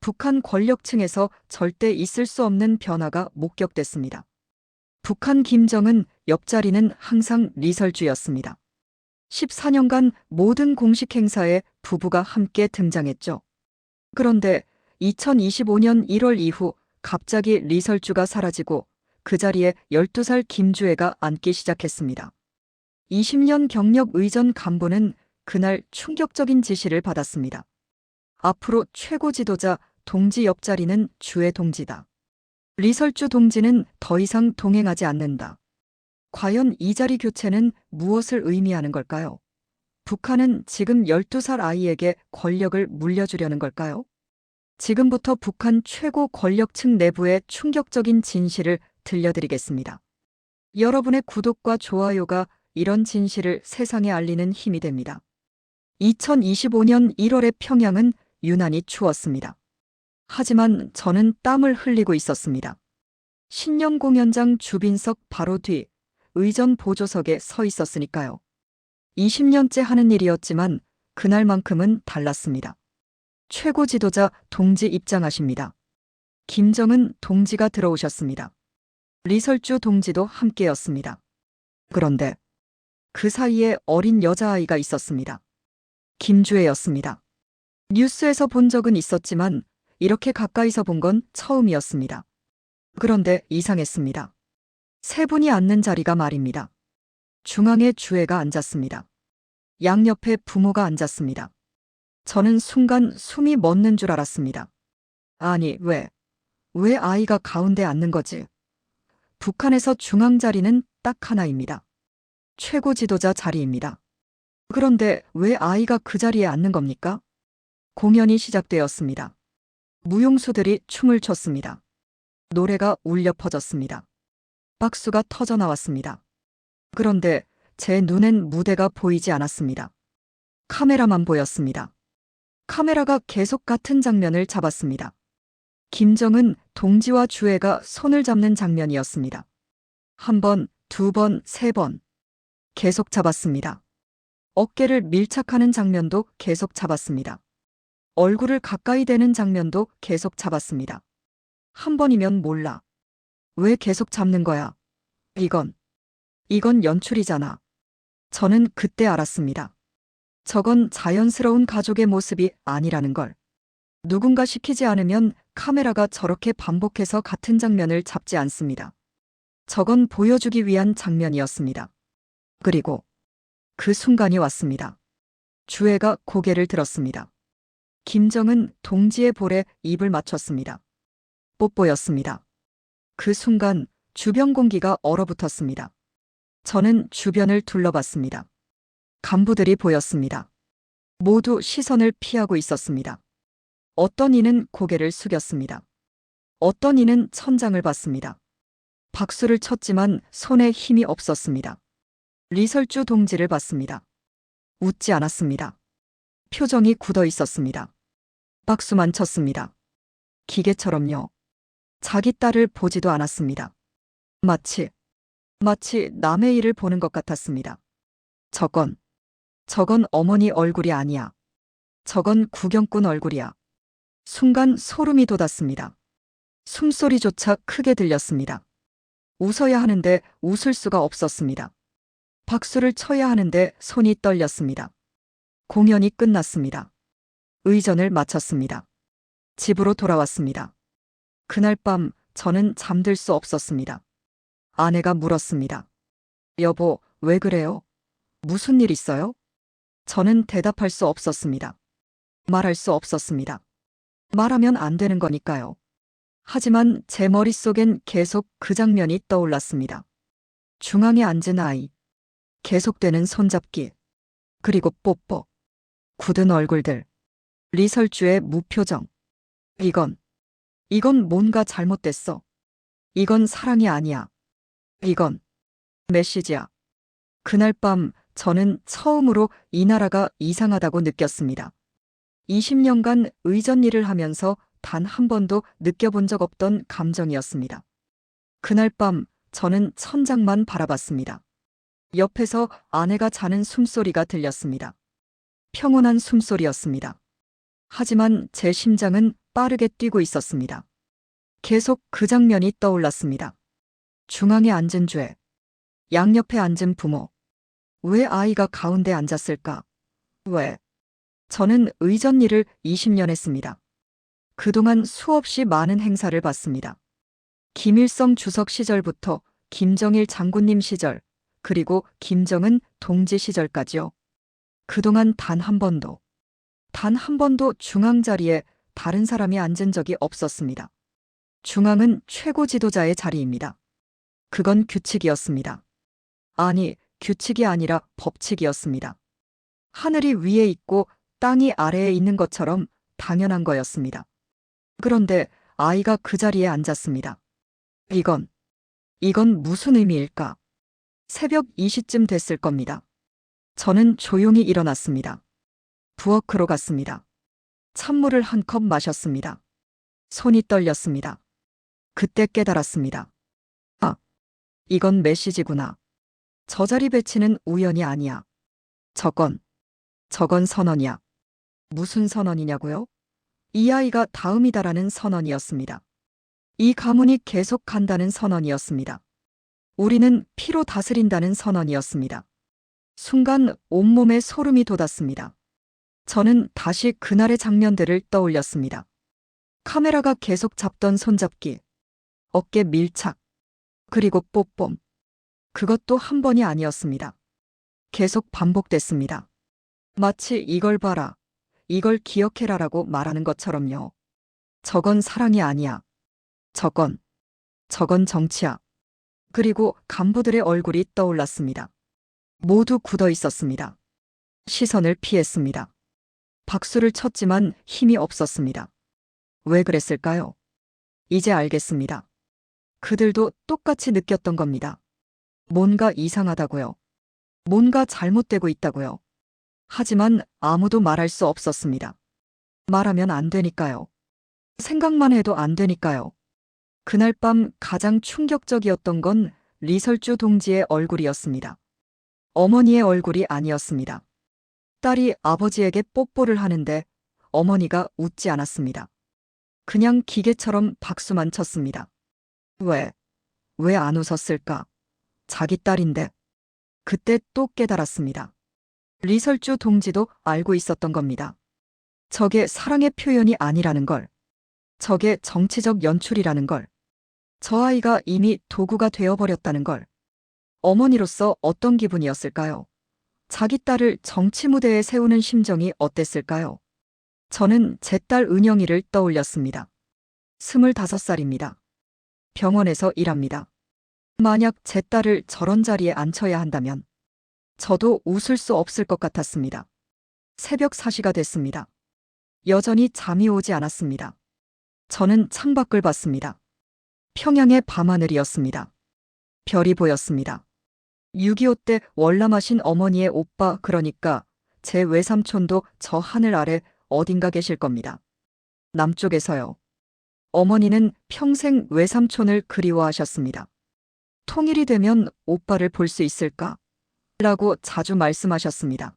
북한 권력층에서 절대 있을 수 없는 변화가 목격됐습니다. 북한 김정은 옆자리는 항상 리설주였습니다. 14년간 모든 공식 행사에 부부가 함께 등장했죠. 그런데 2025년 1월 이후 갑자기 리설주가 사라지고 그 자리에 12살 김주애가 앉기 시작했습니다. 20년 경력 의전 간부는 그날 충격적인 지시를 받았습니다. 앞으로 최고 지도자 동지 옆자리는 주애 동지다. 리설주 동지는 더 이상 동행하지 않는다. 과연 이 자리 교체는 무엇을 의미하는 걸까요? 북한은 지금 12살 아이에게 권력을 물려주려는 걸까요? 지금부터 북한 최고 권력층 내부의 충격적인 진실을 들려드리겠습니다. 여러분의 구독과 좋아요가 이런 진실을 세상에 알리는 힘이 됩니다. 2025년 1월의 평양은 유난히 추웠습니다. 하지만 저는 땀을 흘리고 있었습니다. 신년 공연장 주빈석 바로 뒤 의전 보조석에 서 있었으니까요. 20년째 하는 일이었지만 그날만큼은 달랐습니다. 최고 지도자 동지 입장하십니다. 김정은 동지가 들어오셨습니다. 리설주 동지도 함께였습니다. 그런데 그 사이에 어린 여자아이가 있었습니다. 김주애였습니다. 뉴스에서 본 적은 있었지만 이렇게 가까이서 본 건 처음이었습니다. 그런데 이상했습니다. 세 분이 앉는 자리가 말입니다. 중앙에 주애가 앉았습니다. 양옆에 부모가 앉았습니다. 저는 순간 숨이 멎는 줄 알았습니다. 아니, 왜 아이가 가운데 앉는 거지? 북한에서 중앙 자리는 딱 하나입니다. 최고 지도자 자리입니다. 그런데 왜 아이가 그 자리에 앉는 겁니까? 공연이 시작되었습니다. 무용수들이 춤을 췄습니다. 노래가 울려 퍼졌습니다. 박수가 터져 나왔습니다. 그런데 제 눈엔 무대가 보이지 않았습니다. 카메라만 보였습니다. 카메라가 계속 같은 장면을 잡았습니다. 김정은 동지와 주애가 손을 잡는 장면이었습니다. 한 번, 두 번, 세 번. 계속 잡았습니다. 어깨를 밀착하는 장면도 계속 잡았습니다. 얼굴을 가까이 대는 장면도 계속 잡았습니다. 한 번이면 몰라. 왜 계속 잡는 거야? 이건 연출이잖아. 저는 그때 알았습니다. 저건 자연스러운 가족의 모습이 아니라는 걸. 누군가 시키지 않으면 카메라가 저렇게 반복해서 같은 장면을 잡지 않습니다. 저건 보여주기 위한 장면이었습니다. 그리고 그 순간이 왔습니다. 주애가 고개를 들었습니다. 김정은 동지의 볼에 입을 맞췄습니다. 뽀뽀였습니다. 그 순간 주변 공기가 얼어붙었습니다. 저는 주변을 둘러봤습니다. 간부들이 보였습니다. 모두 시선을 피하고 있었습니다. 어떤 이는 고개를 숙였습니다. 어떤 이는 천장을 봤습니다. 박수를 쳤지만 손에 힘이 없었습니다. 리설주 동지를 봤습니다. 웃지 않았습니다. 표정이 굳어 있었습니다. 박수만 쳤습니다. 기계처럼요. 자기 딸을 보지도 않았습니다. 마치 남의 일을 보는 것 같았습니다. 저건 어머니 얼굴이 아니야. 저건 구경꾼 얼굴이야. 순간 소름이 돋았습니다. 숨소리조차 크게 들렸습니다. 웃어야 하는데 웃을 수가 없었습니다. 박수를 쳐야 하는데 손이 떨렸습니다. 공연이 끝났습니다. 의전을 마쳤습니다. 집으로 돌아왔습니다. 그날 밤 저는 잠들 수 없었습니다. 아내가 물었습니다. 여보, 왜 그래요? 무슨 일 있어요? 저는 대답할 수 없었습니다. 말할 수 없었습니다. 말하면 안 되는 거니까요. 하지만 제 머릿속엔 계속 그 장면이 떠올랐습니다. 중앙에 앉은 아이. 계속되는 손잡기. 그리고 뽀뽀. 굳은 얼굴들. 리설주의 무표정. 이건 뭔가 잘못됐어. 이건 사랑이 아니야. 이건 메시지야. 그날 밤 저는 처음으로 이 나라가 이상하다고 느꼈습니다. 20년간 의전 일을 하면서 단 한 번도 느껴본 적 없던 감정이었습니다. 그날 밤 저는 천장만 바라봤습니다. 옆에서 아내가 자는 숨소리가 들렸습니다. 평온한 숨소리였습니다. 하지만 제 심장은 빠르게 뛰고 있었습니다. 계속 그 장면이 떠올랐습니다. 중앙에 앉은 죄, 양옆에 앉은 부모. 왜 아이가 가운데 앉았을까? 왜? 저는 의전 일을 20년 했습니다. 그동안 수없이 많은 행사를 봤습니다. 김일성 주석 시절부터 김정일 장군님 시절, 그리고 김정은 동지 시절까지요. 그동안 단 한 번도 중앙 자리에 다른 사람이 앉은 적이 없었습니다. 중앙은 최고 지도자의 자리입니다. 그건 규칙이었습니다. 아니, 규칙이 아니라 법칙이었습니다. 하늘이 위에 있고 땅이 아래에 있는 것처럼 당연한 거였습니다. 그런데 아이가 그 자리에 앉았습니다. 이건 무슨 의미일까? 새벽 2시쯤 됐을 겁니다. 저는 조용히 일어났습니다. 부엌으로 갔습니다. 찬물을 한 컵 마셨습니다. 손이 떨렸습니다. 그때 깨달았습니다. 아, 이건 메시지구나. 저 자리 배치는 우연이 아니야. 저건 선언이야. 무슨 선언이냐고요? 이 아이가 다음이다라는 선언이었습니다. 이 가문이 계속 간다는 선언이었습니다. 우리는 피로 다스린다는 선언이었습니다. 순간 온몸에 소름이 돋았습니다. 저는 다시 그날의 장면들을 떠올렸습니다. 카메라가 계속 잡던 손잡기, 어깨 밀착, 그리고 뽀뽀. 그것도 한 번이 아니었습니다. 계속 반복됐습니다. 마치 이걸 봐라, 이걸 기억해라라고 말하는 것처럼요. 저건 사랑이 아니야. 저건 정치야. 그리고 간부들의 얼굴이 떠올랐습니다. 모두 굳어 있었습니다. 시선을 피했습니다. 박수를 쳤지만 힘이 없었습니다. 왜 그랬을까요? 이제 알겠습니다. 그들도 똑같이 느꼈던 겁니다. 뭔가 이상하다고요. 뭔가 잘못되고 있다고요. 하지만 아무도 말할 수 없었습니다. 말하면 안 되니까요. 생각만 해도 안 되니까요. 그날 밤 가장 충격적이었던 건 리설주 동지의 얼굴이었습니다. 어머니의 얼굴이 아니었습니다. 딸이 아버지에게 뽀뽀를 하는데 어머니가 웃지 않았습니다. 그냥 기계처럼 박수만 쳤습니다. 왜 안 웃었을까? 자기 딸인데. 그때 또 깨달았습니다. 리설주 동지도 알고 있었던 겁니다. 저게 사랑의 표현이 아니라는 걸. 저게 정치적 연출이라는 걸. 저 아이가 이미 도구가 되어버렸다는 걸. 어머니로서 어떤 기분이었을까요? 자기 딸을 정치 무대에 세우는 심정이 어땠을까요? 저는 제 딸 은영이를 떠올렸습니다. 25살입니다. 병원에서 일합니다. 만약 제 딸을 저런 자리에 앉혀야 한다면 저도 웃을 수 없을 것 같았습니다. 새벽 4시가 됐습니다. 여전히 잠이 오지 않았습니다. 저는 창밖을 봤습니다. 평양의 밤하늘이었습니다. 별이 보였습니다. 6.25 때 월남하신 어머니의 오빠, 그러니까 제 외삼촌도 저 하늘 아래 어딘가 계실 겁니다. 남쪽에서요. 어머니는 평생 외삼촌을 그리워하셨습니다. 통일이 되면 오빠를 볼 수 있을까? 라고 자주 말씀하셨습니다.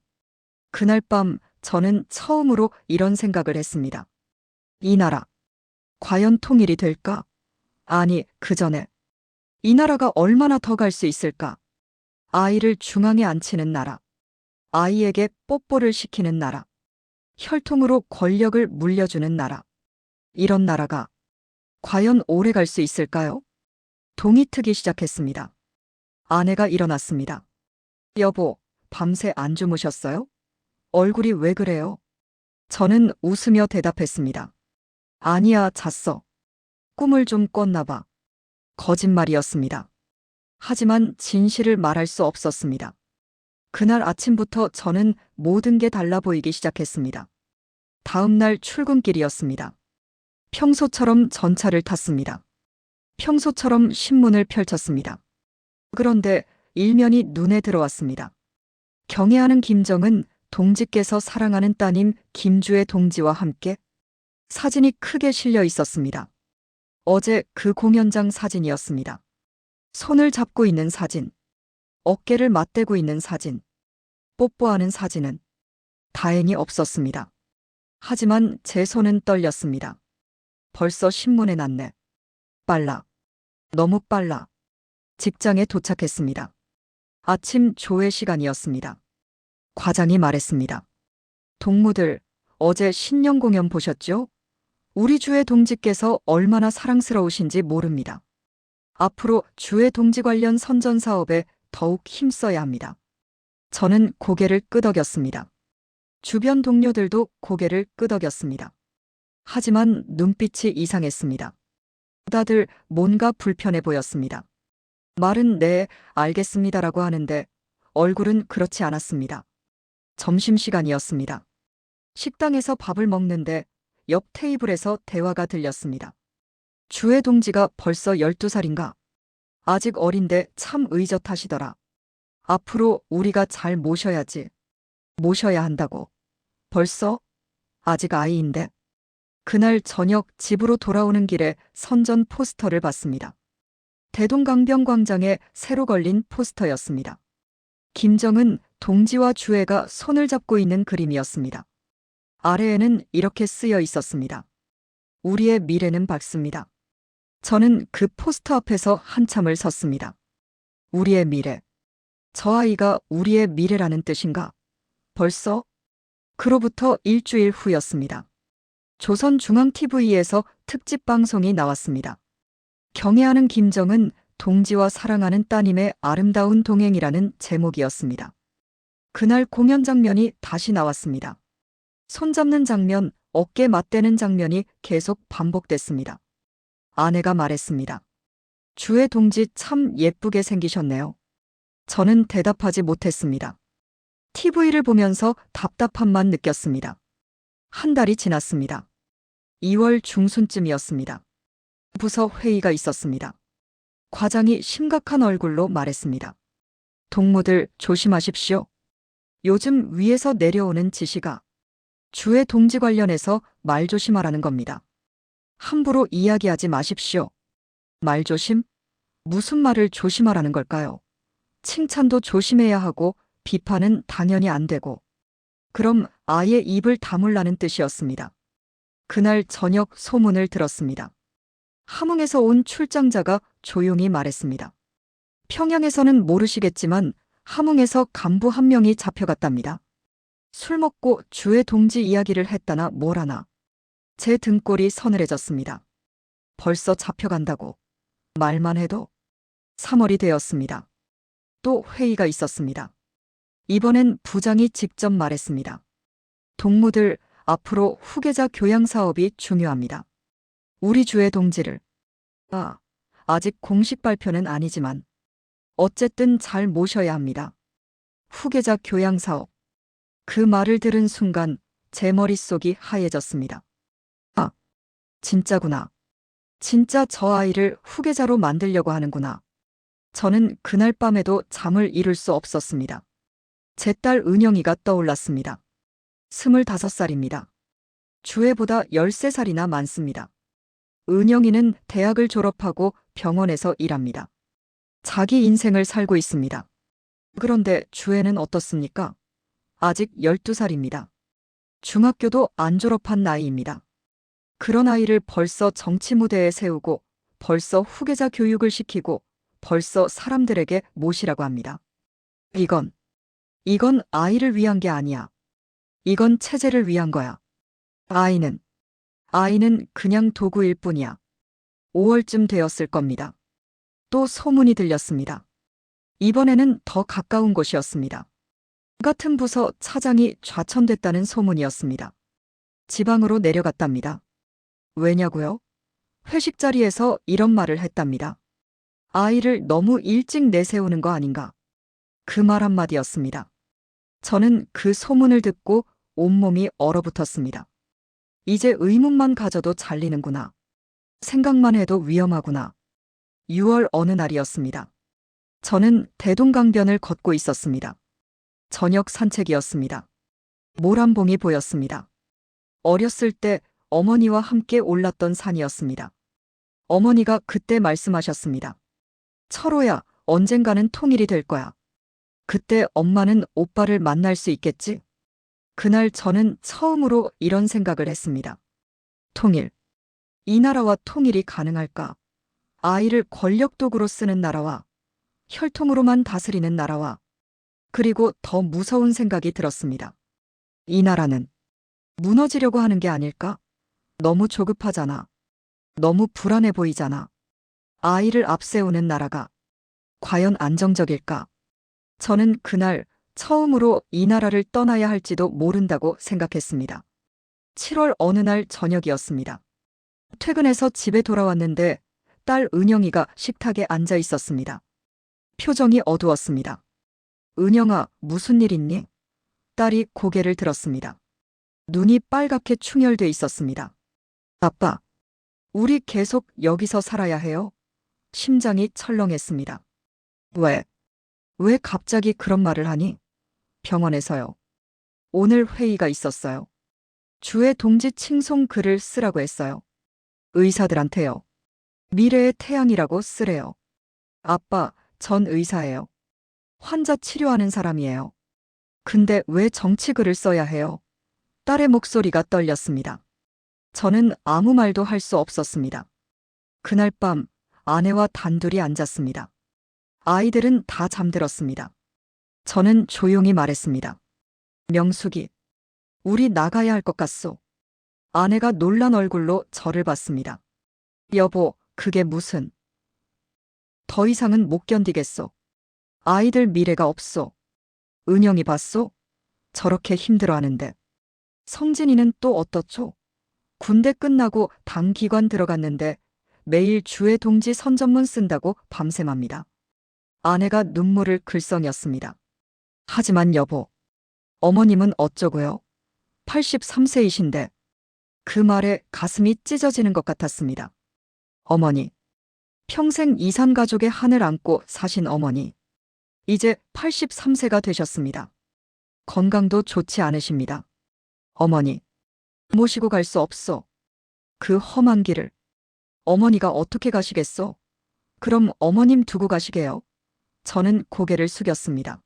그날 밤 저는 처음으로 이런 생각을 했습니다. 이 나라, 과연 통일이 될까? 아니, 그 전에 이 나라가 얼마나 더 갈 수 있을까? 아이를 중앙에 앉히는 나라, 아이에게 뽀뽀를 시키는 나라, 혈통으로 권력을 물려주는 나라. 이런 나라가 과연 오래 갈 수 있을까요? 동이 트기 시작했습니다. 아내가 일어났습니다. 여보, 밤새 안 주무셨어요? 얼굴이 왜 그래요? 저는 웃으며 대답했습니다. 아니야, 잤어. 꿈을 좀 꿨나 봐. 거짓말이었습니다. 하지만 진실을 말할 수 없었습니다. 그날 아침부터 저는 모든 게 달라 보이기 시작했습니다. 다음 날 출근길이었습니다. 평소처럼 전차를 탔습니다. 평소처럼 신문을 펼쳤습니다. 그런데 일면이 눈에 들어왔습니다. 경애하는 김정은 동지께서 사랑하는 따님 김주애 동지와 함께 사진이 크게 실려 있었습니다. 어제 그 공연장 사진이었습니다. 손을 잡고 있는 사진, 어깨를 맞대고 있는 사진, 뽀뽀하는 사진은 다행히 없었습니다. 하지만 제 손은 떨렸습니다. 벌써 신문에 났네. 빨라. 너무 빨라. 직장에 도착했습니다. 아침 조회 시간이었습니다. 과장이 말했습니다. 동무들, 어제 신년 공연 보셨죠? 우리 주의 동지께서 얼마나 사랑스러우신지 모릅니다. 앞으로 주의 동지 관련 선전 사업에 더욱 힘써야 합니다. 저는 고개를 끄덕였습니다. 주변 동료들도 고개를 끄덕였습니다. 하지만 눈빛이 이상했습니다. 다들 뭔가 불편해 보였습니다. 말은 네, 알겠습니다라고 하는데 얼굴은 그렇지 않았습니다. 점심시간이었습니다. 식당에서 밥을 먹는데 옆 테이블에서 대화가 들렸습니다. 주의 동지가 벌써 12살인가? 아직 어린데 참 의젓하시더라. 앞으로 우리가 잘 모셔야지. 모셔야 한다고. 벌써? 아직 아이인데. 그날 저녁 집으로 돌아오는 길에 선전 포스터를 봤습니다. 대동강변 광장에 새로 걸린 포스터였습니다. 김정은 동지와 주애가 손을 잡고 있는 그림이었습니다. 아래에는 이렇게 쓰여 있었습니다. 우리의 미래는 밝습니다. 저는 그 포스터 앞에서 한참을 섰습니다. 우리의 미래. 저 아이가 우리의 미래라는 뜻인가? 벌써? 그로부터 일주일 후였습니다. 조선중앙TV에서 특집 방송이 나왔습니다. 경애하는 김정은 동지와 사랑하는 따님의 아름다운 동행이라는 제목이었습니다. 그날 공연 장면이 다시 나왔습니다. 손잡는 장면, 어깨 맞대는 장면이 계속 반복됐습니다. 아내가 말했습니다. 주의 동지 참 예쁘게 생기셨네요. 저는 대답하지 못했습니다. TV를 보면서 답답함만 느꼈습니다. 한 달이 지났습니다. 2월 중순쯤이었습니다. 부서 회의가 있었습니다. 과장이 심각한 얼굴로 말했습니다. 동무들 조심하십시오. 요즘 위에서 내려오는 지시가 주의 동지 관련해서 말 조심하라는 겁니다. 함부로 이야기하지 마십시오. 말 조심? 무슨 말을 조심하라는 걸까요? 칭찬도 조심해야 하고 비판은 당연히 안 되고. 그럼 아예 입을 다물라는 뜻이었습니다. 그날 저녁 소문을 들었습니다. 함흥에서 온 출장자가 조용히 말했습니다. 평양에서는 모르시겠지만 함흥에서 간부 한 명이 잡혀갔답니다. 술 먹고 주의 동지 이야기를 했다나 뭐라나. 제 등골이 서늘해졌습니다. 벌써 잡혀간다고. 말만 해도 3월이 되었습니다. 또 회의가 있었습니다. 이번엔 부장이 직접 말했습니다. 동무들, 앞으로 후계자 교양 사업이 중요합니다. 우리 주의 동지를. 아직 공식 발표는 아니지만 어쨌든 잘 모셔야 합니다. 후계자 교양 사업. 그 말을 들은 순간 제 머릿속이 하얘졌습니다. 진짜구나. 진짜 저 아이를 후계자로 만들려고 하는구나. 저는 그날 밤에도 잠을 이룰 수 없었습니다. 제 딸 은영이가 떠올랐습니다. 25살입니다. 주애보다 13살이나 많습니다. 은영이는 대학을 졸업하고 병원에서 일합니다. 자기 인생을 살고 있습니다. 그런데 주애는 어떻습니까? 아직 12살입니다. 중학교도 안 졸업한 나이입니다. 그런 아이를 벌써 정치 무대에 세우고 벌써 후계자 교육을 시키고 벌써 사람들에게 모시라고 합니다. 이건 아이를 위한 게 아니야. 이건 체제를 위한 거야. 아이는 그냥 도구일 뿐이야. 5월쯤 되었을 겁니다. 또 소문이 들렸습니다. 이번에는 더 가까운 곳이었습니다. 같은 부서 차장이 좌천됐다는 소문이었습니다. 지방으로 내려갔답니다. 왜냐고요? 회식 자리에서 이런 말을 했답니다. 아이를 너무 일찍 내세우는 거 아닌가? 그 말 한마디였습니다. 저는 그 소문을 듣고 온몸이 얼어붙었습니다. 이제 의문만 가져도 잘리는구나. 생각만 해도 위험하구나. 6월 어느 날이었습니다. 저는 대동강변을 걷고 있었습니다. 저녁 산책이었습니다. 모란봉이 보였습니다. 어렸을 때 어머니와 함께 올랐던 산이었습니다. 어머니가 그때 말씀하셨습니다. 철호야, 언젠가는 통일이 될 거야. 그때 엄마는 오빠를 만날 수 있겠지? 그날 저는 처음으로 이런 생각을 했습니다. 통일. 이 나라와 통일이 가능할까? 아이를 권력도구로 쓰는 나라와 혈통으로만 다스리는 나라와 그리고 더 무서운 생각이 들었습니다. 이 나라는 무너지려고 하는 게 아닐까? 너무 조급하잖아. 너무 불안해 보이잖아. 아이를 앞세우는 나라가 과연 안정적일까? 저는 그날 처음으로 이 나라를 떠나야 할지도 모른다고 생각했습니다. 7월 어느 날 저녁이었습니다. 퇴근해서 집에 돌아왔는데 딸 은영이가 식탁에 앉아 있었습니다. 표정이 어두웠습니다. 은영아, 무슨 일 있니? 딸이 고개를 들었습니다. 눈이 빨갛게 충혈돼 있었습니다. 아빠, 우리 계속 여기서 살아야 해요? 심장이 철렁했습니다. 왜? 왜 갑자기 그런 말을 하니? 병원에서요. 오늘 회의가 있었어요. 주의 동지 칭송 글을 쓰라고 했어요. 의사들한테요. 미래의 태양이라고 쓰래요. 아빠, 전 의사예요. 환자 치료하는 사람이에요. 근데 왜 정치글을 써야 해요? 딸의 목소리가 떨렸습니다. 저는 아무 말도 할 수 없었습니다. 그날 밤 아내와 단둘이 앉았습니다. 아이들은 다 잠들었습니다. 저는 조용히 말했습니다. 명숙이, 우리 나가야 할 것 같소. 아내가 놀란 얼굴로 저를 봤습니다. 여보, 그게 무슨... 더 이상은 못 견디겠소. 아이들 미래가 없소. 은영이 봤소? 저렇게 힘들어하는데. 성진이는 또 어떻죠? 군대 끝나고 당기관 들어갔는데 매일 주의 동지 선전문 쓴다고 밤샘합니다. 아내가 눈물을 글썽였습니다. 하지만 여보, 어머님은 어쩌고요? 83세이신데. 그 말에 가슴이 찢어지는 것 같았습니다. 어머니, 평생 이산가족의 한을 안고 사신 어머니. 이제 83세가 되셨습니다. 건강도 좋지 않으십니다. 어머니, 모시고 갈 수 없소. 그 험한 길을. 어머니가 어떻게 가시겠소? 그럼 어머님 두고 가시게요. 저는 고개를 숙였습니다.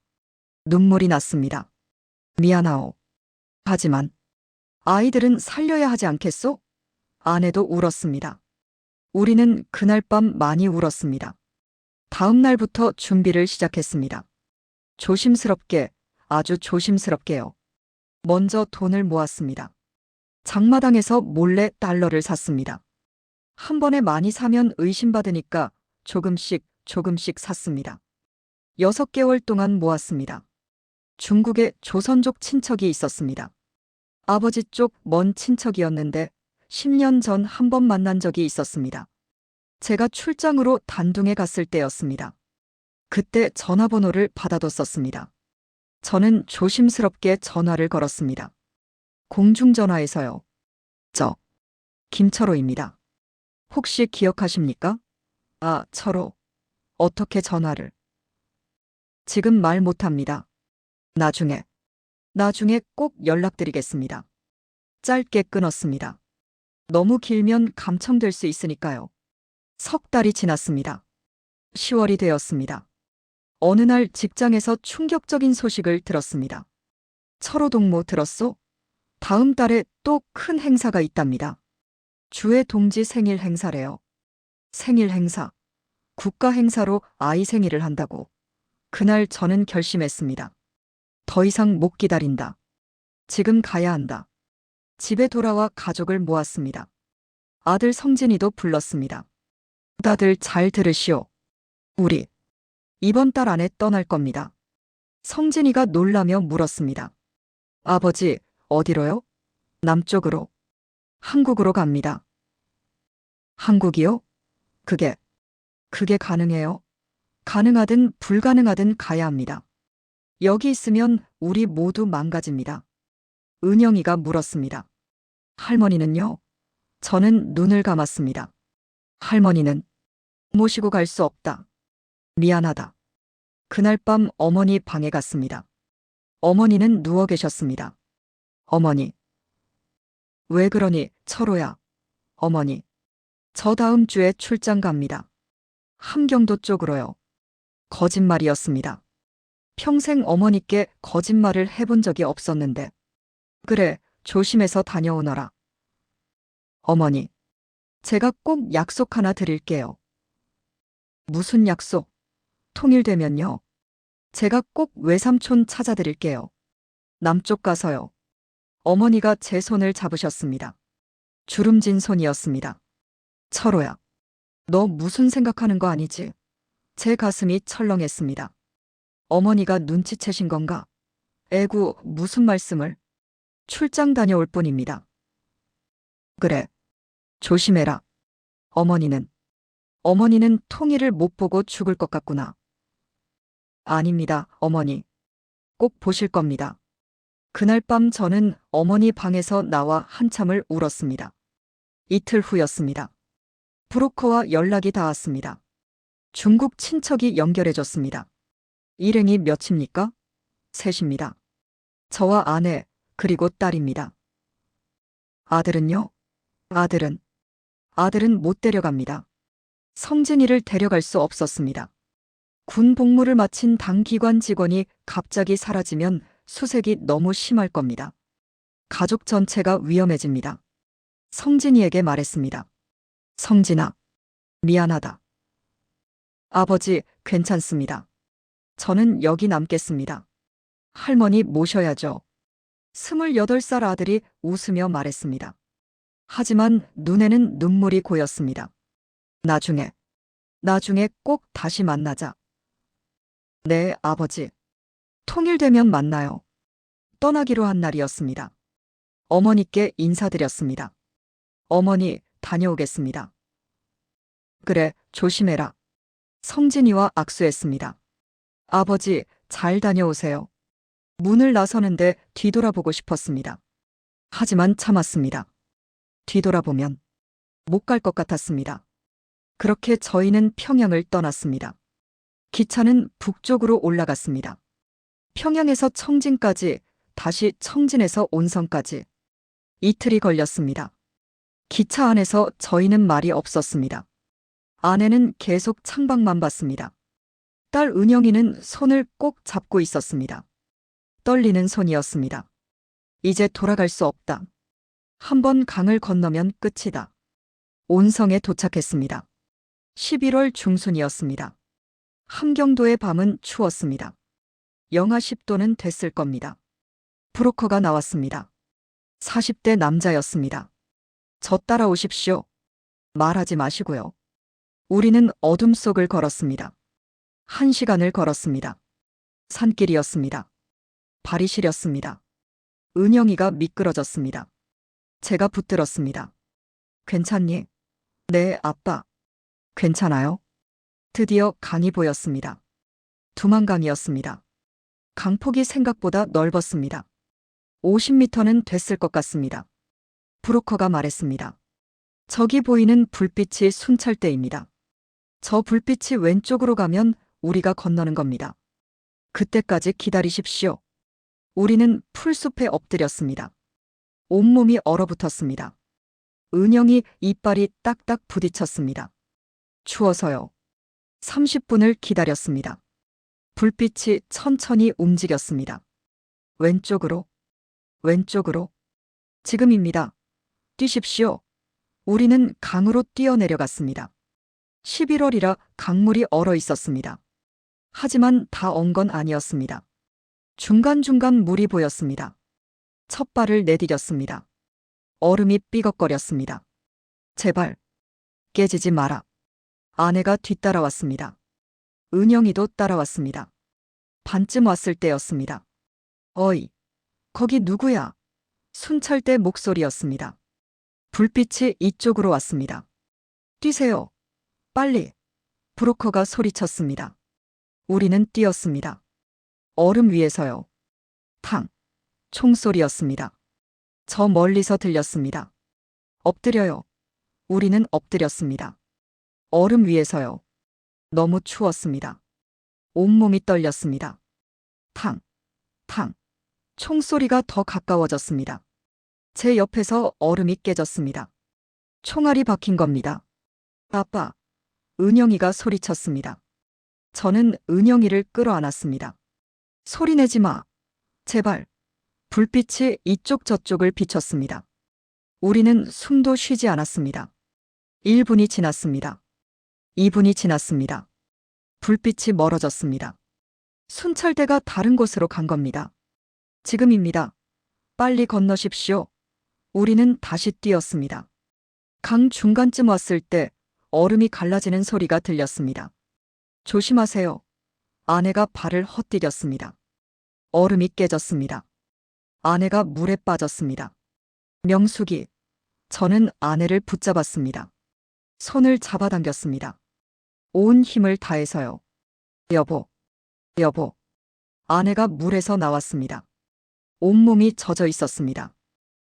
눈물이 났습니다. 미안하오. 하지만 아이들은 살려야 하지 않겠소? 아내도 울었습니다. 우리는 그날 밤 많이 울었습니다. 다음 날부터 준비를 시작했습니다. 조심스럽게, 아주 조심스럽게요. 먼저 돈을 모았습니다. 장마당에서 몰래 달러를 샀습니다. 한 번에 많이 사면 의심받으니까 조금씩 샀습니다. 6개월 동안 모았습니다. 중국에 조선족 친척이 있었습니다. 아버지 쪽 먼 친척이었는데 10년 전 한 번 만난 적이 있었습니다. 제가 출장으로 단둥에 갔을 때였습니다. 그때 전화번호를 받아뒀었습니다. 저는 조심스럽게 전화를 걸었습니다. 공중전화에서요. 저, 김철호입니다. 혹시 기억하십니까? 아, 철호. 어떻게 전화를? 지금 말 못합니다. 나중에 꼭 연락드리겠습니다. 짧게 끊었습니다. 너무 길면 감청될 수 있으니까요. 석 달이 지났습니다. 10월이 되었습니다. 어느 날 직장에서 충격적인 소식을 들었습니다. 철호 동무 들었소? 다음 달에 또 큰 행사가 있답니다. 주의 동지 생일 행사래요. 생일 행사. 국가 행사로 아이 생일을 한다고. 그날 저는 결심했습니다. 더 이상 못 기다린다. 지금 가야 한다. 집에 돌아와 가족을 모았습니다. 아들 성진이도 불렀습니다. 다들 잘 들으시오. 우리 이번 달 안에 떠날 겁니다. 성진이가 놀라며 물었습니다. 아버지, 어디로요? 남쪽으로. 한국으로 갑니다. 한국이요? 그게 가능해요? 가능하든 불가능하든 가야 합니다. 여기 있으면 우리 모두 망가집니다. 은영이가 물었습니다. 할머니는요? 저는 눈을 감았습니다. 할머니는 모시고 갈 수 없다. 미안하다. 그날 밤 어머니 방에 갔습니다. 어머니는 누워 계셨습니다. 어머니. 왜 그러니, 철호야. 어머니. 저 다음 주에 출장 갑니다. 함경도 쪽으로요. 거짓말이었습니다. 평생 어머니께 거짓말을 해본 적이 없었는데. 그래, 조심해서 다녀오너라. 어머니. 제가 꼭 약속 하나 드릴게요. 무슨 약속? 통일되면요. 제가 꼭 외삼촌 찾아드릴게요. 남쪽 가서요. 어머니가 제 손을 잡으셨습니다. 주름진 손이었습니다. 철호야, 너 무슨 생각하는 거 아니지? 제 가슴이 철렁했습니다. 어머니가 눈치채신 건가? 에구, 무슨 말씀을? 출장 다녀올 뿐입니다. 그래, 조심해라. 어머니는 통일을 못 보고 죽을 것 같구나. 아닙니다, 어머니. 꼭 보실 겁니다. 그날 밤 저는 어머니 방에서 나와 한참을 울었습니다. 이틀 후였습니다. 브로커와 연락이 닿았습니다. 중국 친척이 연결해줬습니다. 일행이 몇입니까? 셋입니다. 저와 아내, 그리고 딸입니다. 아들은요? 아들은 못 데려갑니다. 성진이를 데려갈 수 없었습니다. 군 복무를 마친 당 기관 직원이 갑자기 사라지면 수색이 너무 심할 겁니다. 가족 전체가 위험해집니다. 성진이에게 말했습니다. 성진아, 미안하다. 아버지, 괜찮습니다. 저는 여기 남겠습니다. 할머니 모셔야죠. 28살 아들이 웃으며 말했습니다. 하지만 눈에는 눈물이 고였습니다. 나중에 꼭 다시 만나자. 네, 아버지. 통일되면 만나요. 떠나기로 한 날이었습니다. 어머니께 인사드렸습니다. 어머니, 다녀오겠습니다. 그래, 조심해라. 성진이와 악수했습니다. 아버지, 잘 다녀오세요. 문을 나서는데 뒤돌아보고 싶었습니다. 하지만 참았습니다. 뒤돌아보면 못 갈 것 같았습니다. 그렇게 저희는 평양을 떠났습니다. 기차는 북쪽으로 올라갔습니다. 평양에서 청진까지, 다시 청진에서 온성까지. 이틀이 걸렸습니다. 기차 안에서 저희는 말이 없었습니다. 아내는 계속 창밖만 봤습니다. 딸 은영이는 손을 꼭 잡고 있었습니다. 떨리는 손이었습니다. 이제 돌아갈 수 없다. 한 번 강을 건너면 끝이다. 온성에 도착했습니다. 11월 중순이었습니다. 함경도의 밤은 추웠습니다. 영하 10도는 됐을 겁니다. 브로커가 나왔습니다. 40대 남자였습니다. 저 따라오십시오. 말하지 마시고요. 우리는 어둠 속을 걸었습니다. 1시간을 걸었습니다. 산길이었습니다. 발이 시렸습니다. 은영이가 미끄러졌습니다. 제가 붙들었습니다. 괜찮니? 네, 아빠. 괜찮아요? 드디어 강이 보였습니다. 두만강이었습니다. 강폭이 생각보다 넓었습니다. 50m는 됐을 것 같습니다. 브로커가 말했습니다. 저기 보이는 불빛이 순찰대입니다. 저 불빛이 왼쪽으로 가면 우리가 건너는 겁니다. 그때까지 기다리십시오. 우리는 풀숲에 엎드렸습니다. 온몸이 얼어붙었습니다. 은영이 이빨이 딱딱 부딪혔습니다. 추워서요. 30분을 기다렸습니다. 불빛이 천천히 움직였습니다. 왼쪽으로. 지금입니다. 뛰십시오. 우리는 강으로 뛰어내려갔습니다. 11월이라 강물이 얼어 있었습니다. 하지만 다 언 건 아니었습니다. 중간중간 물이 보였습니다. 첫 발을 내디뎠습니다. 얼음이 삐걱거렸습니다. 제발, 깨지지 마라. 아내가 뒤따라왔습니다. 은영이도 따라왔습니다. 반쯤 왔을 때였습니다. 어이, 거기 누구야? 순찰대 목소리였습니다. 불빛이 이쪽으로 왔습니다. 뛰세요. 빨리. 브로커가 소리쳤습니다. 우리는 뛰었습니다. 얼음 위에서요. 탕. 총소리였습니다. 저 멀리서 들렸습니다. 엎드려요. 우리는 엎드렸습니다. 얼음 위에서요. 너무 추웠습니다. 온몸이 떨렸습니다. 탕. 총소리가 더 가까워졌습니다. 제 옆에서 얼음이 깨졌습니다. 총알이 박힌 겁니다. 아빠. 은영이가 소리쳤습니다. 저는 은영이를 끌어안았습니다. 소리내지 마. 제발. 불빛이 이쪽 저쪽을 비췄습니다. 우리는 숨도 쉬지 않았습니다. 1분이 지났습니다. 2분이 지났습니다. 불빛이 멀어졌습니다. 순찰대가 다른 곳으로 간 겁니다. 지금입니다. 빨리 건너십시오. 우리는 다시 뛰었습니다. 강 중간쯤 왔을 때 얼음이 갈라지는 소리가 들렸습니다. 조심하세요. 아내가 발을 헛디뎠습니다. 얼음이 깨졌습니다. 아내가 물에 빠졌습니다. 명숙이, 저는 아내를 붙잡았습니다. 손을 잡아당겼습니다. 온 힘을 다해서요. 여보, 여보. 아내가 물에서 나왔습니다. 온몸이 젖어 있었습니다.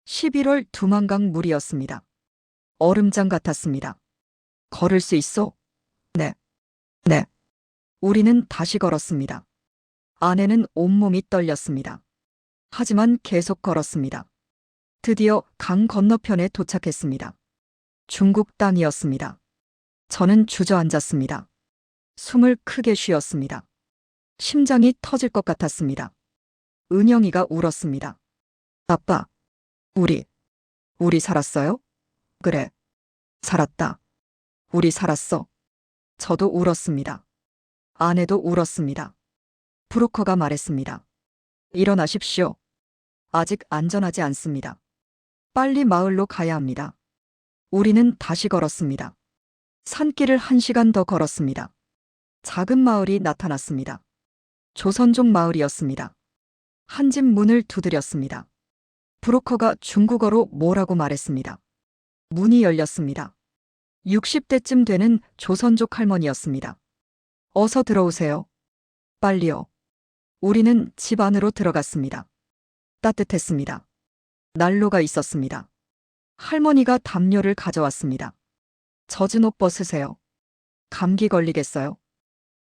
11월 두만강 물이었습니다. 얼음장 같았습니다. 걸을 수 있어? 네. 네. 우리는 다시 걸었습니다. 아내는 온몸이 떨렸습니다. 하지만 계속 걸었습니다. 드디어 강 건너편에 도착했습니다. 중국 땅이었습니다. 저는 주저앉았습니다. 숨을 크게 쉬었습니다. 심장이 터질 것 같았습니다. 은영이가 울었습니다. 아빠, 우리 살았어요? 그래, 살았다. 우리 살았어. 저도 울었습니다. 아내도 울었습니다. 브로커가 말했습니다. 일어나십시오. 아직 안전하지 않습니다. 빨리 마을로 가야 합니다. 우리는 다시 걸었습니다. 산길을 1시간 더 걸었습니다. 작은 마을이 나타났습니다. 조선족 마을이었습니다. 한 집 문을 두드렸습니다. 브로커가 중국어로 뭐라고 말했습니다. 문이 열렸습니다. 60대쯤 되는 조선족 할머니였습니다. 어서 들어오세요. 빨리요. 우리는 집 안으로 들어갔습니다. 따뜻했습니다. 난로가 있었습니다. 할머니가 담요를 가져왔습니다. 젖은 옷 벗으세요. 감기 걸리겠어요.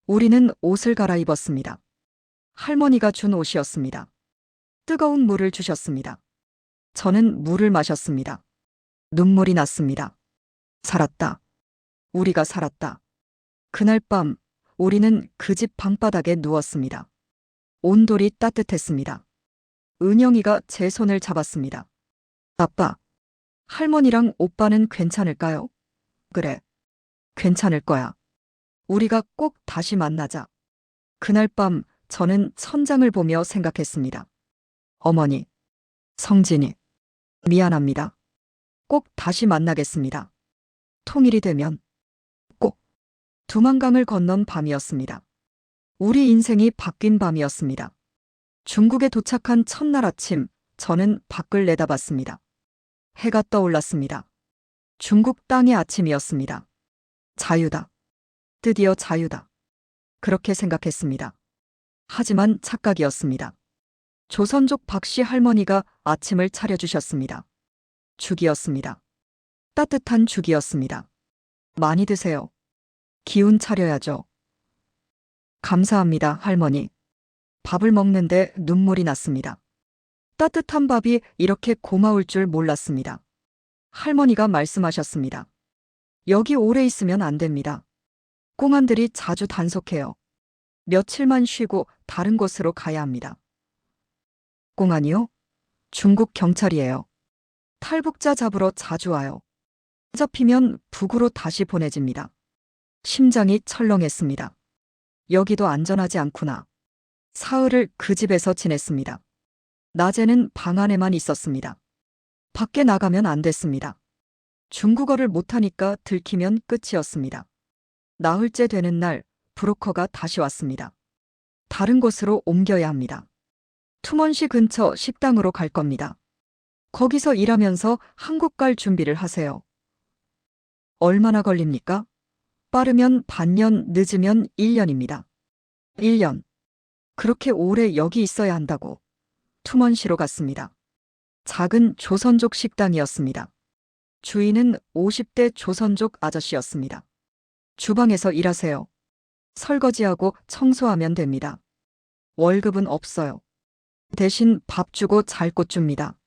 우리는 옷을 갈아입었습니다. 할머니가 준 옷이었습니다. 뜨거운 물을 주셨습니다. 저는 물을 마셨습니다. 눈물이 났습니다. 살았다. 우리가 살았다. 그날 밤 우리는 그 집 방바닥에 누웠습니다. 온돌이 따뜻했습니다. 은영이가 제 손을 잡았습니다. 아빠, 할머니랑 오빠는 괜찮을까요? 그래, 괜찮을 거야. 우리가 꼭 다시 만나자. 그날 밤 저는 천장을 보며 생각했습니다. 어머니, 성진이, 미안합니다. 꼭 다시 만나겠습니다. 통일이 되면 꼭. 두만강을 건넌 밤이었습니다. 우리 인생이 바뀐 밤이었습니다. 중국에 도착한 첫날 아침, 저는 밖을 내다봤습니다. 해가 떠올랐습니다. 중국 땅의 아침이었습니다. 자유다. 드디어 자유다. 그렇게 생각했습니다. 하지만 착각이었습니다. 조선족 박씨 할머니가 아침을 차려주셨습니다. 죽이었습니다. 따뜻한 죽이었습니다. 많이 드세요. 기운 차려야죠. 감사합니다, 할머니. 밥을 먹는데 눈물이 났습니다. 따뜻한 밥이 이렇게 고마울 줄 몰랐습니다. 할머니가 말씀하셨습니다. 여기 오래 있으면 안 됩니다. 공안들이 자주 단속해요. 며칠만 쉬고 다른 곳으로 가야 합니다. 공안이요? 중국 경찰이에요. 탈북자 잡으러 자주 와요. 잡히면 북으로 다시 보내집니다. 심장이 철렁했습니다. 여기도 안전하지 않구나. 사흘을 그 집에서 지냈습니다. 낮에는 방 안에만 있었습니다. 밖에 나가면 안 됐습니다. 중국어를 못하니까 들키면 끝이었습니다. 나흘째 되는 날 브로커가 다시 왔습니다. 다른 곳으로 옮겨야 합니다. 투먼시 근처 식당으로 갈 겁니다. 거기서 일하면서 한국 갈 준비를 하세요. 얼마나 걸립니까? 빠르면 반년, 늦으면 1년입니다. 1년. 그렇게 오래 여기 있어야 한다고. 투먼시로 갔습니다. 작은 조선족 식당이었습니다. 주인은 50대 조선족 아저씨였습니다. 주방에서 일하세요. 설거지하고 청소하면 됩니다. 월급은 없어요. 대신 밥 주고 잘 곳 줍니다.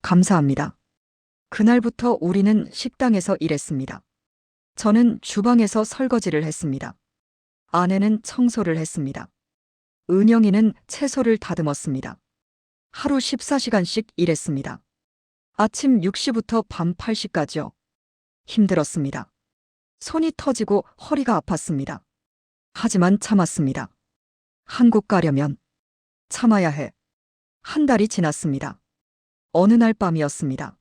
감사합니다. 그날부터 우리는 식당에서 일했습니다. 저는 주방에서 설거지를 했습니다. 아내는 청소를 했습니다. 은영이는 채소를 다듬었습니다. 하루 14시간씩 일했습니다. 아침 6시부터 밤 8시까지요. 힘들었습니다. 손이 터지고 허리가 아팠습니다. 하지만 참았습니다. 한국 가려면 참아야 해. 한 달이 지났습니다. 어느 날 밤이었습니다.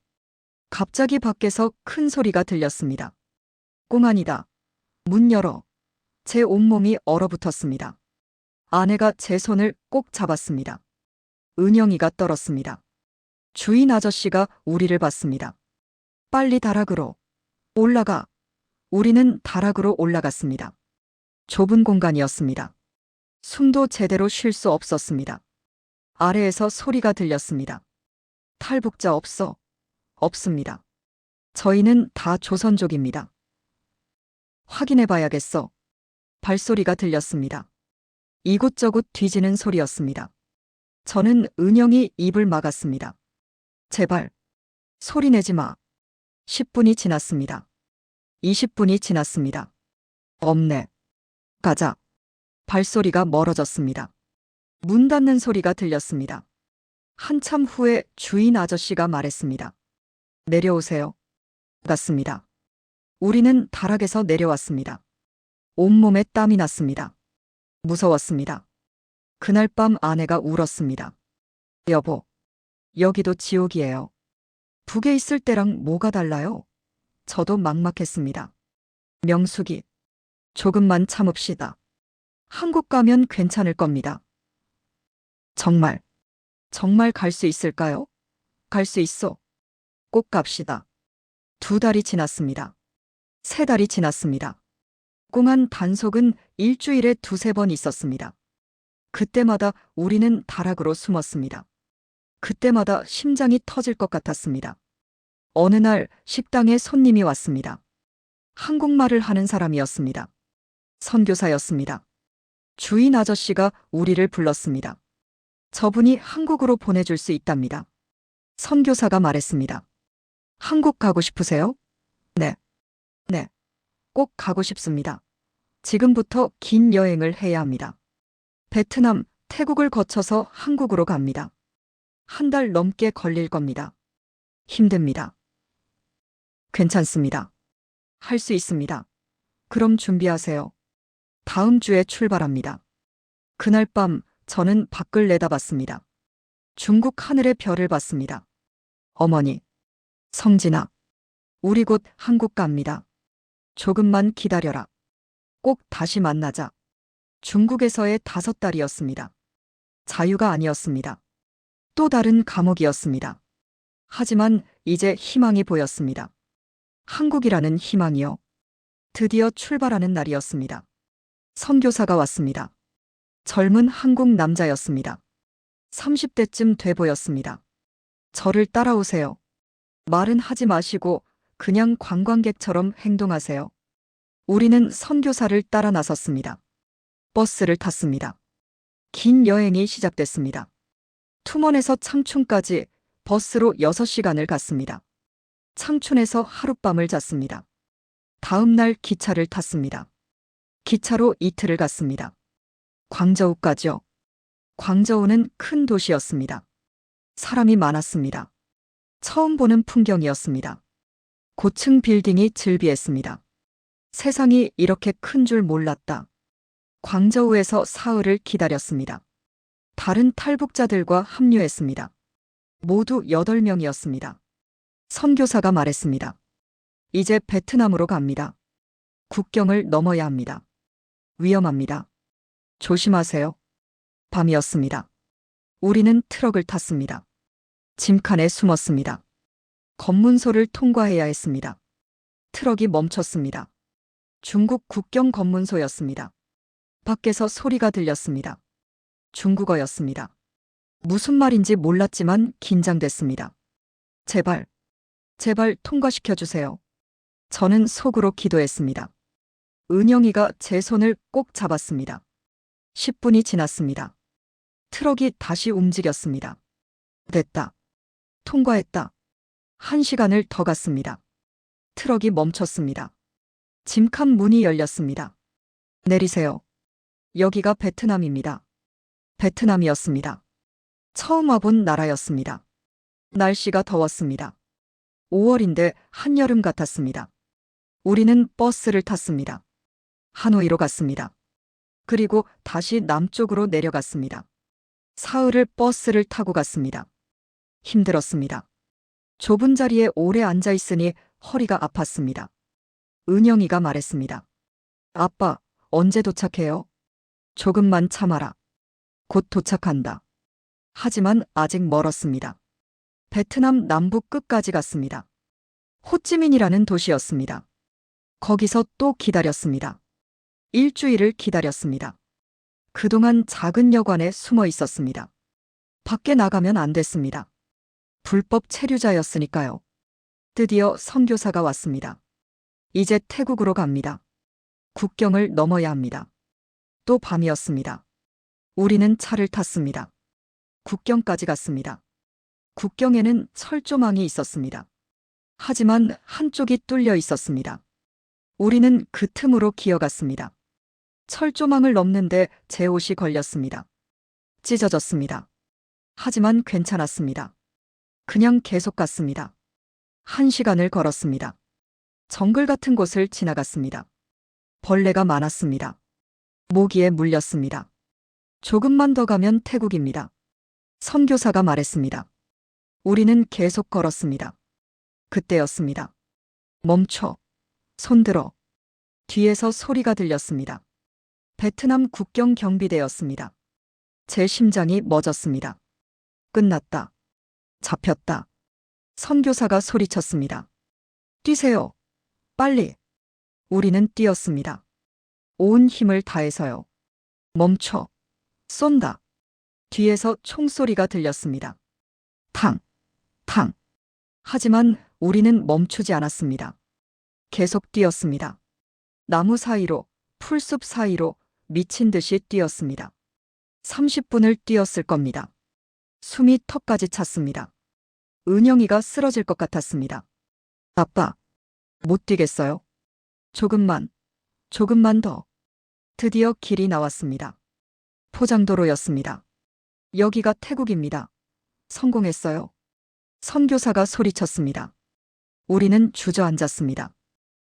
갑자기 밖에서 큰 소리가 들렸습니다. 꽁안이다. 문 열어. 제 온몸이 얼어붙었습니다. 아내가 제 손을 꼭 잡았습니다. 은영이가 떨었습니다. 주인 아저씨가 우리를 봤습니다. 빨리 다락으로 올라가. 우리는 다락으로 올라갔습니다. 좁은 공간이었습니다. 숨도 제대로 쉴 수 없었습니다. 아래에서 소리가 들렸습니다. 탈북자 없어. 없습니다. 저희는 다 조선족입니다. 확인해 봐야겠어. 발소리가 들렸습니다. 이곳저곳 뒤지는 소리였습니다. 저는 은영이 입을 막았습니다. 제발. 소리 내지 마. 10분이 지났습니다. 20분이 지났습니다. 없네. 가자. 발소리가 멀어졌습니다. 문 닫는 소리가 들렸습니다. 한참 후에 주인 아저씨가 말했습니다. 내려오세요. 갔습니다. 우리는 다락에서 내려왔습니다. 온몸에 땀이 났습니다. 무서웠습니다. 그날 밤 아내가 울었습니다. 여보, 여기도 지옥이에요. 북에 있을 때랑 뭐가 달라요? 저도 막막했습니다. 명숙이, 조금만 참읍시다. 한국 가면 괜찮을 겁니다. 정말 갈 수 있을까요? 갈 수 있어. 꼭 갑시다. 2달이 지났습니다. 3달이 지났습니다. 꽁한 단속은 일주일에 2~3번 있었습니다. 그때마다 우리는 다락으로 숨었습니다. 그때마다 심장이 터질 것 같았습니다. 어느 날 식당에 손님이 왔습니다. 한국말을 하는 사람이었습니다. 선교사였습니다. 주인 아저씨가 우리를 불렀습니다. 저분이 한국으로 보내줄 수 있답니다. 선교사가 말했습니다. 한국 가고 싶으세요? 네. 꼭 가고 싶습니다. 지금부터 긴 여행을 해야 합니다. 베트남, 태국을 거쳐서 한국으로 갑니다. 1달 넘게 걸릴 겁니다. 힘듭니다. 괜찮습니다. 할 수 있습니다. 그럼 준비하세요. 다음 주에 출발합니다. 그날 밤 저는 밖을 내다봤습니다. 중국 하늘의 별을 봤습니다. 어머니, 성진아, 우리 곧 한국 갑니다. 조금만 기다려라. 꼭 다시 만나자. 중국에서의 5달이었습니다. 자유가 아니었습니다. 또 다른 감옥이었습니다. 하지만 이제 희망이 보였습니다. 한국이라는 희망이요. 드디어 출발하는 날이었습니다. 선교사가 왔습니다. 젊은 한국 남자였습니다. 30대쯤 돼 보였습니다. 저를 따라오세요. 말은 하지 마시고 그냥 관광객처럼 행동하세요. 우리는 선교사를 따라 나섰습니다. 버스를 탔습니다. 긴 여행이 시작됐습니다. 투먼에서 창춘까지 버스로 6시간을 갔습니다. 창춘에서 하룻밤을 잤습니다. 다음 날 기차를 탔습니다. 기차로 이틀을 갔습니다. 광저우까지요. 광저우는 큰 도시였습니다. 사람이 많았습니다. 처음 보는 풍경이었습니다. 고층 빌딩이 즐비했습니다. 세상이 이렇게 큰 줄 몰랐다. 광저우에서 사흘을 기다렸습니다. 다른 탈북자들과 합류했습니다. 모두 8명이었습니다. 선교사가 말했습니다. 이제 베트남으로 갑니다. 국경을 넘어야 합니다. 위험합니다. 조심하세요. 밤이었습니다. 우리는 트럭을 탔습니다. 짐칸에 숨었습니다. 검문소를 통과해야 했습니다. 트럭이 멈췄습니다. 중국 국경 검문소였습니다. 밖에서 소리가 들렸습니다. 중국어였습니다. 무슨 말인지 몰랐지만 긴장됐습니다. 제발 통과시켜 주세요. 저는 속으로 기도했습니다. 은영이가 제 손을 꼭 잡았습니다. 10분이 지났습니다. 트럭이 다시 움직였습니다. 됐다. 통과했다. 1시간을 더 갔습니다. 트럭이 멈췄습니다. 짐칸 문이 열렸습니다. 내리세요. 여기가 베트남입니다. 베트남이었습니다. 처음 와본 나라였습니다. 날씨가 더웠습니다. 5월인데 한여름 같았습니다. 우리는 버스를 탔습니다. 하노이로 갔습니다. 그리고 다시 남쪽으로 내려갔습니다. 사흘을 버스를 타고 갔습니다. 힘들었습니다. 좁은 자리에 오래 앉아 있으니 허리가 아팠습니다. 은영이가 말했습니다. 아빠, 언제 도착해요? 조금만 참아라. 곧 도착한다. 하지만 아직 멀었습니다. 베트남 남북 끝까지 갔습니다. 호찌민이라는 도시였습니다. 거기서 또 기다렸습니다. 일주일을 기다렸습니다. 그동안 작은 여관에 숨어 있었습니다. 밖에 나가면 안 됐습니다. 불법 체류자였으니까요. 드디어 선교사가 왔습니다. 이제 태국으로 갑니다. 국경을 넘어야 합니다. 또 밤이었습니다. 우리는 차를 탔습니다. 국경까지 갔습니다. 국경에는 철조망이 있었습니다. 하지만 한쪽이 뚫려 있었습니다. 우리는 그 틈으로 기어갔습니다. 철조망을 넘는데 제 옷이 걸렸습니다. 찢어졌습니다. 하지만 괜찮았습니다. 그냥 계속 갔습니다. 1시간을 걸었습니다. 정글 같은 곳을 지나갔습니다. 벌레가 많았습니다. 모기에 물렸습니다. 조금만 더 가면 태국입니다. 선교사가 말했습니다. 우리는 계속 걸었습니다. 그때였습니다. 멈춰. 손들어. 뒤에서 소리가 들렸습니다. 베트남 국경 경비대였습니다. 제 심장이 멎었습니다. 끝났다. 잡혔다. 선교사가 소리쳤습니다. 뛰세요. 빨리. 우리는 뛰었습니다. 온 힘을 다해서요. 멈춰. 쏜다. 뒤에서 총소리가 들렸습니다. 탕, 탕. 하지만 우리는 멈추지 않았습니다. 계속 뛰었습니다. 나무 사이로, 풀숲 사이로 미친 듯이 뛰었습니다. 30분을 뛰었을 겁니다. 숨이 턱까지 찼습니다. 은영이가 쓰러질 것 같았습니다. 아빠, 못 뛰겠어요? 조금만 더. 드디어 길이 나왔습니다. 포장도로였습니다. 여기가 태국입니다. 성공했어요. 선교사가 소리쳤습니다. 우리는 주저앉았습니다.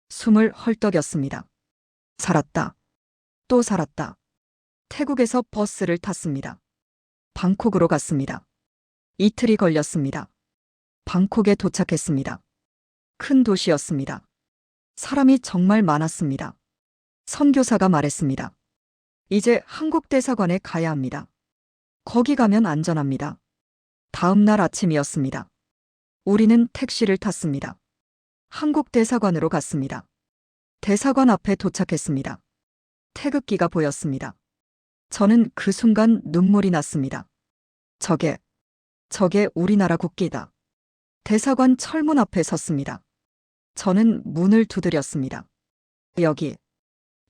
숨을 헐떡였습니다. 살았다. 또 살았다. 태국에서 버스를 탔습니다. 방콕으로 갔습니다. 이틀이 걸렸습니다. 방콕에 도착했습니다. 큰 도시였습니다. 사람이 정말 많았습니다. 선교사가 말했습니다. 이제 한국 대사관에 가야 합니다. 거기 가면 안전합니다. 다음 날 아침이었습니다. 우리는 택시를 탔습니다. 한국 대사관으로 갔습니다. 대사관 앞에 도착했습니다. 태극기가 보였습니다. 저는 그 순간 눈물이 났습니다. 저게 우리나라 국기다. 대사관 철문 앞에 섰습니다. 저는 문을 두드렸습니다.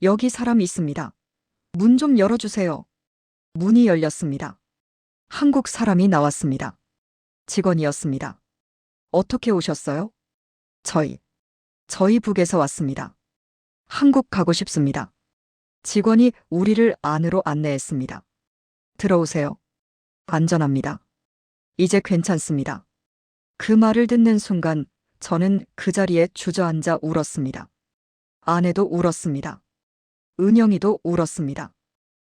여기 사람 있습니다. 문 좀 열어주세요. 문이 열렸습니다. 한국 사람이 나왔습니다. 직원이었습니다. 어떻게 오셨어요? 저희 북에서 왔습니다. 한국 가고 싶습니다. 직원이 우리를 안으로 안내했습니다. 들어오세요. 안전합니다. 이제 괜찮습니다. 그 말을 듣는 순간 저는 그 자리에 주저앉아 울었습니다. 아내도 울었습니다. 은영이도 울었습니다.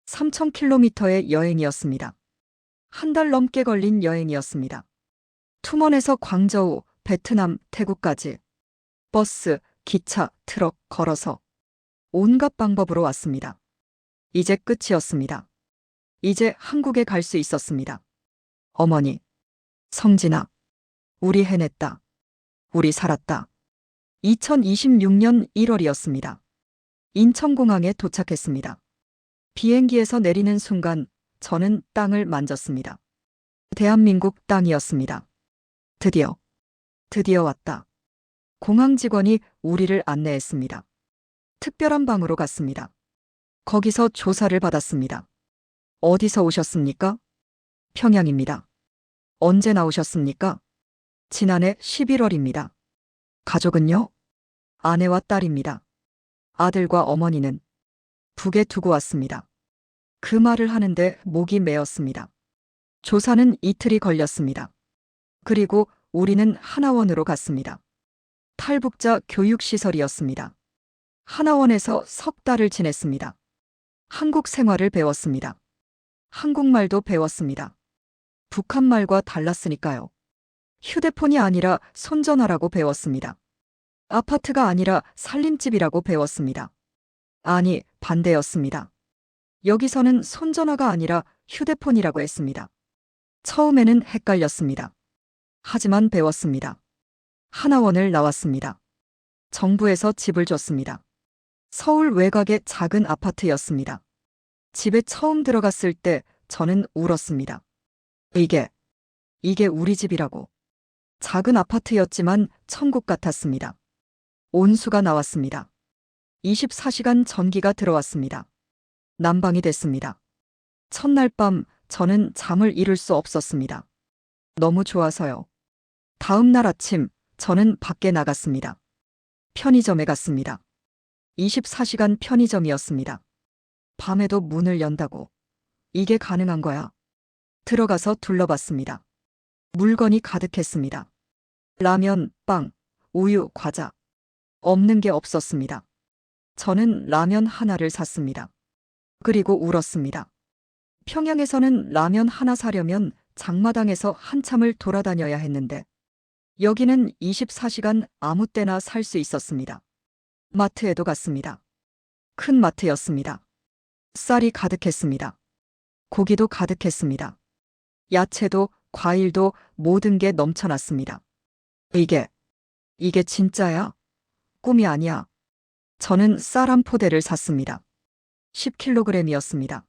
3,000km의 여행이었습니다. 한 달 넘게 걸린 여행이었습니다. 투먼에서 광저우, 베트남, 태국까지 버스, 기차, 트럭, 걸어서 온갖 방법으로 왔습니다. 이제 끝이었습니다. 이제 한국에 갈 수 있었습니다. 어머니, 성진아, 우리 해냈다. 우리 살았다. 2026년 1월이었습니다. 인천공항에 도착했습니다. 비행기에서 내리는 순간 저는 땅을 만졌습니다. 대한민국 땅이었습니다. 드디어 왔다. 공항 직원이 우리를 안내했습니다. 특별한 방으로 갔습니다. 거기서 조사를 받았습니다. 어디서 오셨습니까? 평양입니다. 언제 나오셨습니까? 지난해 11월입니다. 가족은요? 아내와 딸입니다. 아들과 어머니는 북에 두고 왔습니다. 그 말을 하는데 목이 메었습니다. 조사는 이틀이 걸렸습니다. 그리고 우리는 하나원으로 갔습니다. 탈북자 교육시설이었습니다. 하나원에서 석 달을 지냈습니다. 한국 생활을 배웠습니다. 한국말도 배웠습니다. 북한말과 달랐으니까요. 휴대폰이 아니라 손전화라고 배웠습니다. 아파트가 아니라 살림집이라고 배웠습니다. 아니, 반대였습니다. 여기서는 손전화가 아니라 휴대폰이라고 했습니다. 처음에는 헷갈렸습니다. 하지만 배웠습니다. 하나원을 나왔습니다. 정부에서 집을 줬습니다. 서울 외곽의 작은 아파트였습니다. 집에 처음 들어갔을 때 저는 울었습니다. 이게 우리 집이라고. 작은 아파트였지만 천국 같았습니다. 온수가 나왔습니다. 24시간 전기가 들어왔습니다. 난방이 됐습니다. 첫날 밤 저는 잠을 이룰 수 없었습니다. 너무 좋아서요. 다음 날 아침 저는 밖에 나갔습니다. 편의점에 갔습니다. 24시간 편의점이었습니다. 밤에도 문을 연다고. 이게 가능한 거야. 들어가서 둘러봤습니다. 물건이 가득했습니다. 라면, 빵, 우유, 과자. 없는 게 없었습니다. 저는 라면 하나를 샀습니다. 그리고 울었습니다. 평양에서는 라면 하나 사려면 장마당에서 한참을 돌아다녀야 했는데 여기는 24시간 아무 때나 살 수 있었습니다. 마트에도 갔습니다. 큰 마트였습니다. 쌀이 가득했습니다. 고기도 가득했습니다. 야채도 과일도 모든 게 넘쳐났습니다. 이게 진짜야? 꿈이 아니야. 저는 쌀 한 포대를 샀습니다. 10kg이었습니다.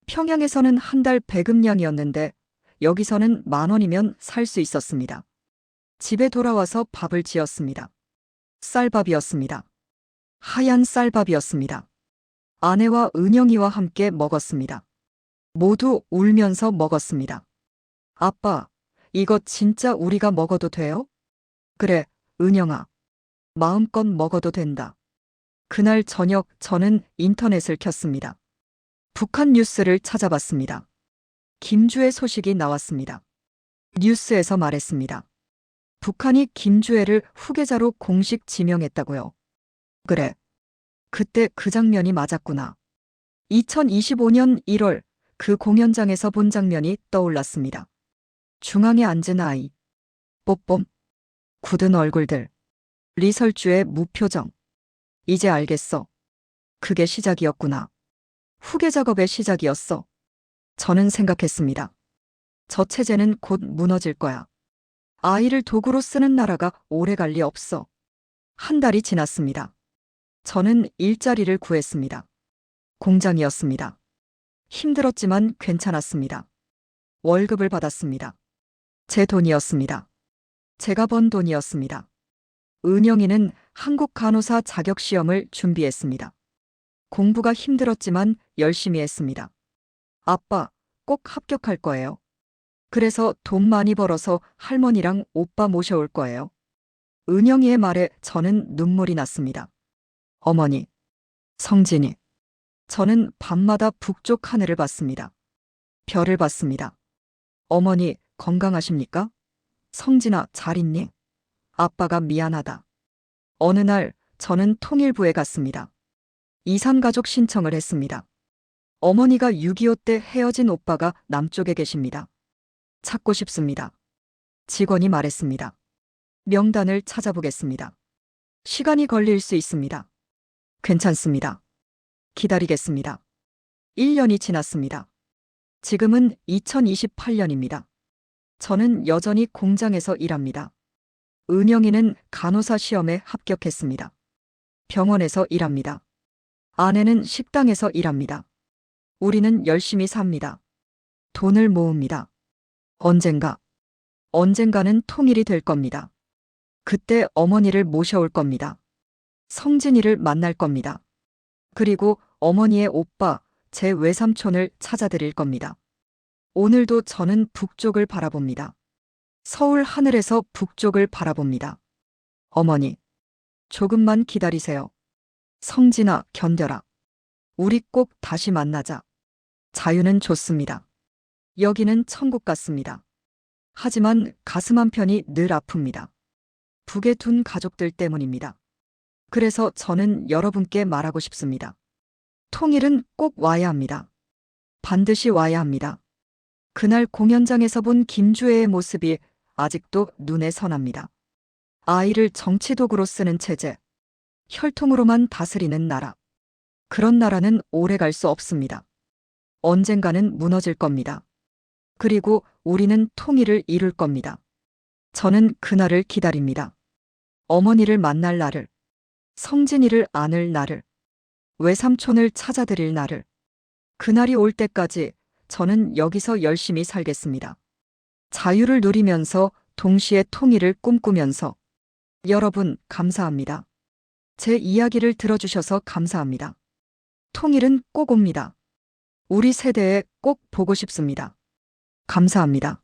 평양에서는 한 달 배급량이었는데 여기서는 10,000원이면 살 수 있었습니다. 집에 돌아와서 밥을 지었습니다. 쌀밥이었습니다. 하얀 쌀밥이었습니다. 아내와 은영이와 함께 먹었습니다. 모두 울면서 먹었습니다. 아빠, 이거 진짜 우리가 먹어도 돼요? 그래, 은영아. 마음껏 먹어도 된다. 그날 저녁 저는 인터넷을 켰습니다. 북한 뉴스를 찾아봤습니다. 김주애 소식이 나왔습니다. 뉴스에서 말했습니다. 북한이 김주애를 후계자로 공식 지명했다고요. 그래. 그때 그 장면이 맞았구나. 2025년 1월 그 공연장에서 본 장면이 떠올랐습니다. 중앙에 앉은 아이. 뽀뽐. 굳은 얼굴들. 리설주의 무표정. 이제 알겠어. 그게 시작이었구나. 후계 작업의 시작이었어. 저는 생각했습니다. 저 체제는 곧 무너질 거야. 아이를 도구로 쓰는 나라가 오래 갈 리 없어. 한 달이 지났습니다. 저는 일자리를 구했습니다. 공장이었습니다. 힘들었지만 괜찮았습니다. 월급을 받았습니다. 제 돈이었습니다. 제가 번 돈이었습니다. 은영이는 한국 간호사 자격 시험을 준비했습니다. 공부가 힘들었지만 열심히 했습니다. 아빠, 꼭 합격할 거예요. 그래서 돈 많이 벌어서 할머니랑 오빠 모셔올 거예요. 은영이의 말에 저는 눈물이 났습니다. 어머니, 성진이. 저는 밤마다 북쪽 하늘을 봤습니다. 별을 봤습니다. 어머니, 건강하십니까? 성진아, 잘 있니? 아빠가 미안하다. 어느 날 저는 통일부에 갔습니다. 이산가족 신청을 했습니다. 어머니가 6.25 때 헤어진 오빠가 남쪽에 계십니다. 찾고 싶습니다. 직원이 말했습니다. 명단을 찾아보겠습니다. 시간이 걸릴 수 있습니다. 괜찮습니다. 기다리겠습니다. 1년이 지났습니다. 지금은 2028년입니다. 저는 여전히 공장에서 일합니다. 은영이는 간호사 시험에 합격했습니다. 병원에서 일합니다. 아내는 식당에서 일합니다. 우리는 열심히 삽니다. 돈을 모읍니다. 언젠가는 통일이 될 겁니다. 그때 어머니를 모셔올 겁니다. 성진이를 만날 겁니다. 그리고 어머니의 오빠, 제 외삼촌을 찾아드릴 겁니다. 오늘도 저는 북쪽을 바라봅니다. 서울 하늘에서 북쪽을 바라봅니다. 어머니, 조금만 기다리세요. 성진아, 견뎌라. 우리 꼭 다시 만나자. 자유는 좋습니다. 여기는 천국 같습니다. 하지만 가슴 한편이 늘 아픕니다. 북에 둔 가족들 때문입니다. 그래서 저는 여러분께 말하고 싶습니다. 통일은 꼭 와야 합니다. 반드시 와야 합니다. 그날 공연장에서 본 김주애의 모습이 아직도 눈에 선합니다. 아이를 정치 도구로 쓰는 체제, 혈통으로만 다스리는 나라. 그런 나라는 오래 갈 수 없습니다. 언젠가는 무너질 겁니다. 그리고 우리는 통일을 이룰 겁니다. 저는 그날을 기다립니다. 어머니를 만날 날을, 성진이를 안을 날을, 외삼촌을 찾아드릴 날을. 그날이 올 때까지 저는 여기서 열심히 살겠습니다. 자유를 누리면서 동시에 통일을 꿈꾸면서. 여러분, 감사합니다. 제 이야기를 들어주셔서 감사합니다. 통일은 꼭 옵니다. 우리 세대에 꼭 보고 싶습니다. 감사합니다.